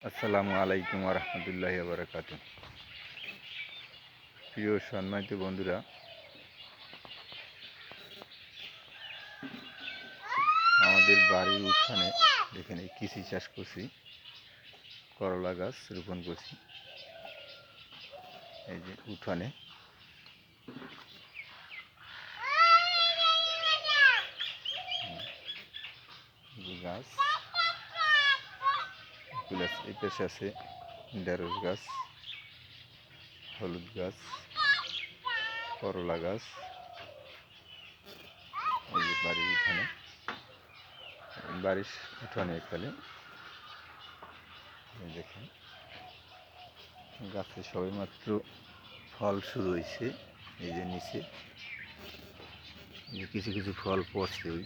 আসসালামু আলাইকুম রহমতুল্লাহি বারাকাতু। প্রিয় সম্মানিত বন্ধুরা, আমাদের বাড়ির উঠানে দেখেন এই কৃষি চাষ করছি, করলা গাছ রোপণ করছি। এই যে উঠানে গাছ, এই পাশে আছে ঢেঁড়স গাছ, হলুদ গাছ, করলা গাছ। এই যে বাড়ির উঠানে, বাড়ির উঠানে এখানে দেখেন গাছে সবেমাত্র ফল শুরু হয়েছে। এই যে নিচে কিছু কিছু ফল পড়ছে, ওই